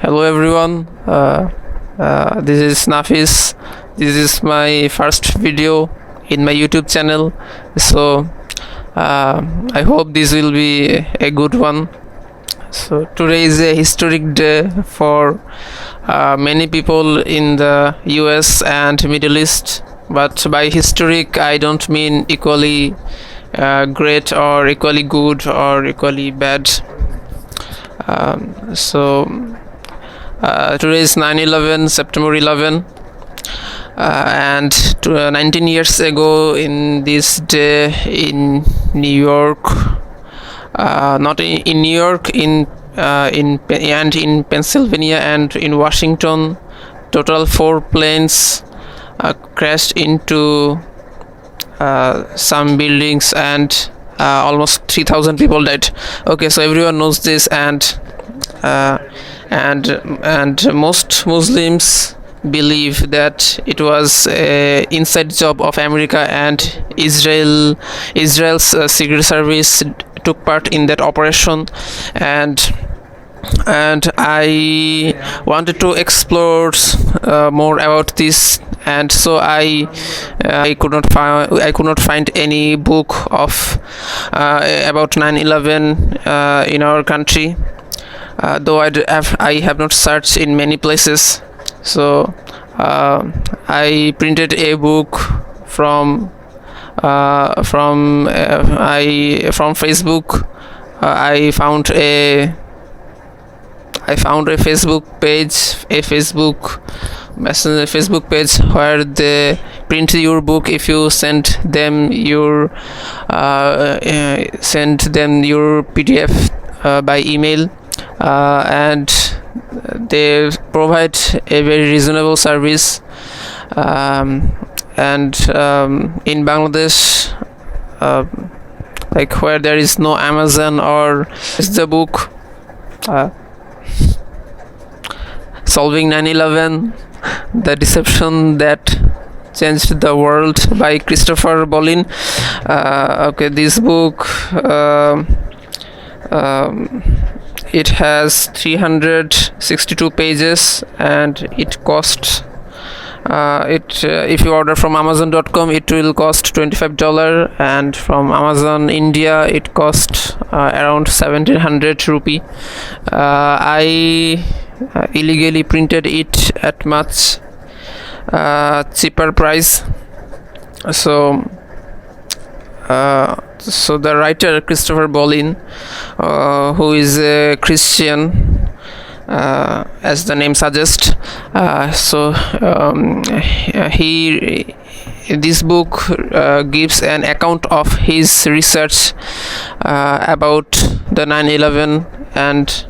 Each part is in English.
Hello everyone. This is Nafis. This is my first video in my YouTube channel. So I hope this will be a good one. So today is a historic day for many people in the US and Middle East. But by historic, I don't mean equally great or equally good or equally bad. Today is 9/11, September 11, and 19 years ago in this day in New York, not in New York, in Pennsylvania and in Washington, total 4 planes crashed into some buildings and almost 3,000 people died. Okay, so everyone knows this, and most Muslims believe that it was a inside job of America, and Israel's secret service took part in that operation, and I wanted to explore more about this, and so I could not find any book of about 9/11 in our country, though I have not searched in many places. So I printed a book from Facebook. I found a Facebook page where they print your book if you send them your PDF by email, and they provide a very reasonable service. In Bangladesh, like where there is no Amazon, or is the book Solving 9/11, The Deception That Changed the World by Christopher Bollyn. Okay, this book it has 362 pages, and it costs if you order from Amazon.com, it will cost $25, and from Amazon India it costs around 1700 rupee. I illegally printed it at much cheaper price. So the writer Christopher Bollyn, who is a Christian, as the name suggests, this book gives an account of his research about the 9/11 and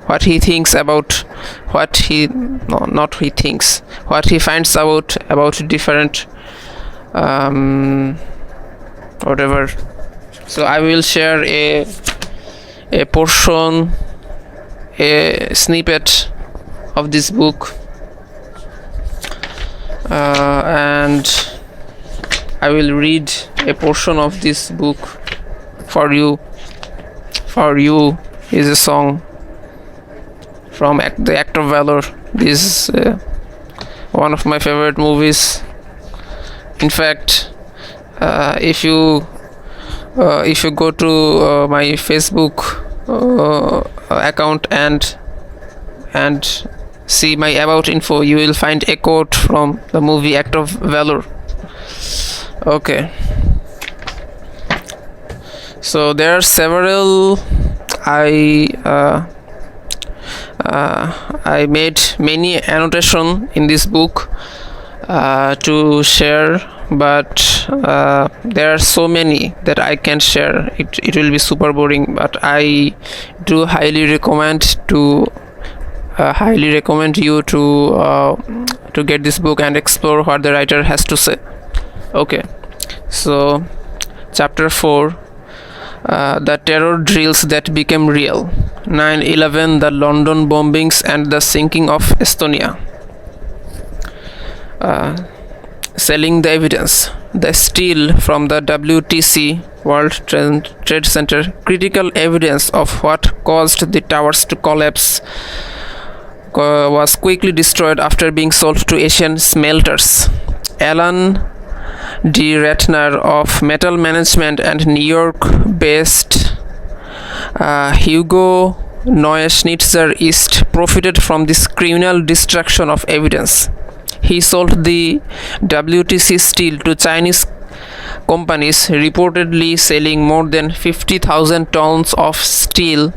what he thinks about what he finds out about different whatever. So I will share a portion, a snippet of this book, and I will read a portion of this book for you. For You is a song from The Act of Valor. This is one of my favorite movies. In fact, if you go to my Facebook account and see my about info, you will find a quote from the movie Act of Valor. Okay, so there are several. I made many annotation in this book to share, but there are so many that I can't share. It will be super boring, but I do highly recommend you to get this book and explore what the writer has to say. Okay, so chapter 4, the terror drills that became real. 9/11, the London bombings and the sinking of Estonia. Selling the evidence. The steel from the WTC World Trade Center, critical evidence of what caused the towers to collapse was quickly destroyed after being sold to Asian smelters. Alan D. Ratner of Metal Management and New York-based Hugo Neuschnitzer East profited from this criminal destruction of evidence. He sold the WTC steel to Chinese companies, reportedly selling more than 50,000 tons of steel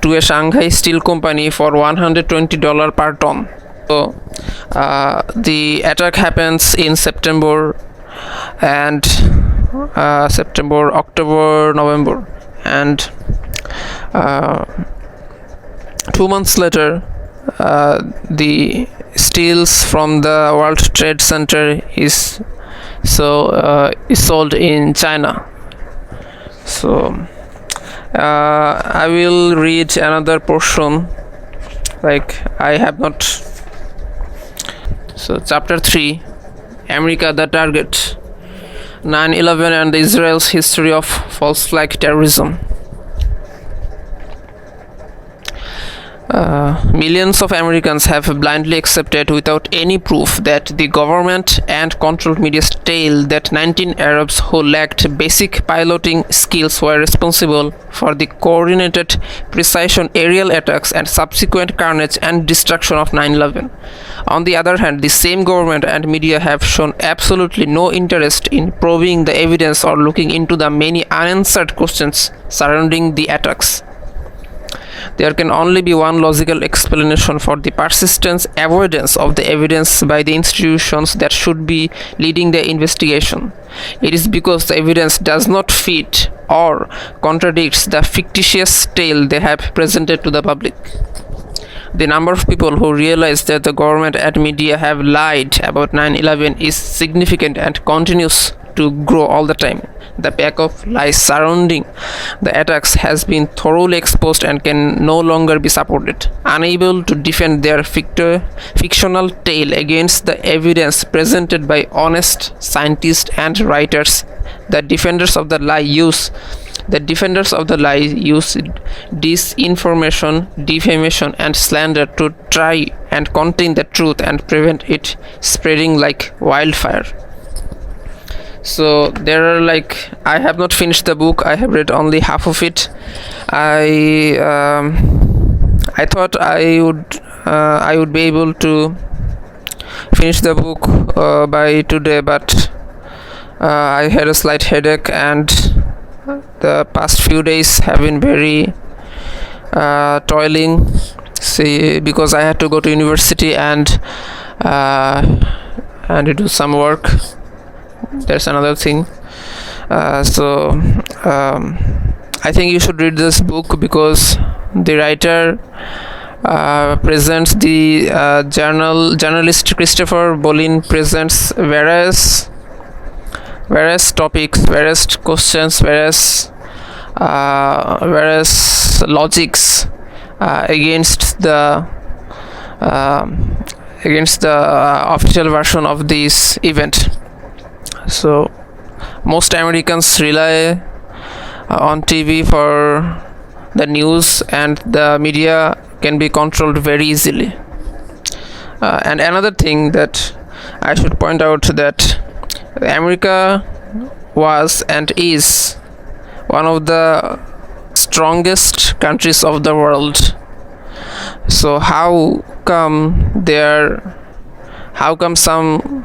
to a Shanghai steel company for $120 per ton. So, the attack happens in September and September, October, November, and 2 months later, the steels from the World Trade Center is sold in China. So I will read another portion, like I have not. So chapter 3, America the target, 9/11 and Israel's history of false flag terrorism. Millions of Americans have blindly accepted without any proof that the government and controlled media's tale that 19 Arabs who lacked basic piloting skills were responsible for the coordinated precision aerial attacks and subsequent carnage and destruction of 9/11. On the other hand, the same government and media have shown absolutely no interest in probing the evidence or looking into the many unanswered questions surrounding the attacks. There can only be one logical explanation for the persistent avoidance of the evidence by the institutions that should be leading the investigation. It is because the evidence does not fit or contradicts the fictitious tale they have presented to the public. The number of people who realize that the government and media have lied about 9/11 is significant and continues to grow all the time. The pack of lies surrounding the attacks has been thoroughly exposed and can no longer be supported. Unable to defend their fictional tale against the evidence presented by honest scientists and writers, the defenders of the lie use disinformation, defamation, and slander to try and contain the truth and prevent it spreading like wildfire. So there are I have not finished the book. I have read only half of it. I thought I would be able to finish the book by today, but I had a slight headache, and the past few days have been very toiling. See, because I had to go to university and do some work. There's another thing. I think you should read this book because the writer presents the journalist Christopher Bollyn presents various topics, various questions, various logics against the official version of this event. So most Americans rely on TV for the news, and the media can be controlled very easily. And another thing that I should point out, that America was and is one of the strongest countries of the world. So how come some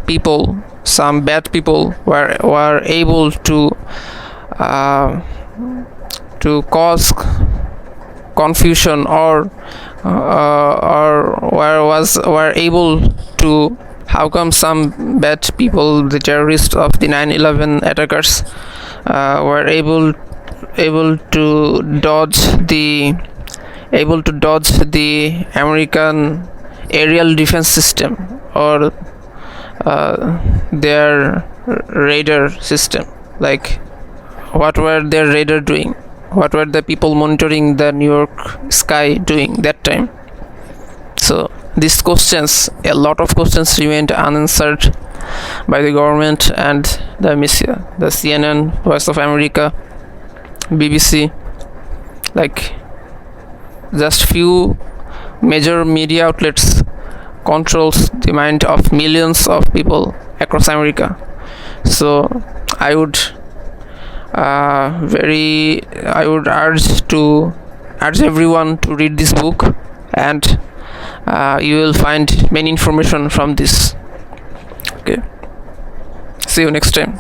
people, some bad people were able to cause confusion, or were able to, how come some bad people, the terrorists of the 9/11 attackers, were able to dodge the American aerial defense system, or their radar system? Like, what were their radar doing? What were the people monitoring the New York sky doing that time? So these questions, a lot of questions remained unanswered, by the government and the media, the CNN, Voice of America, BBC, like just few major media outlets controls the mind of millions of people across America. So I would urge everyone to read this book, and you will find many information from this. Okay, see you next time.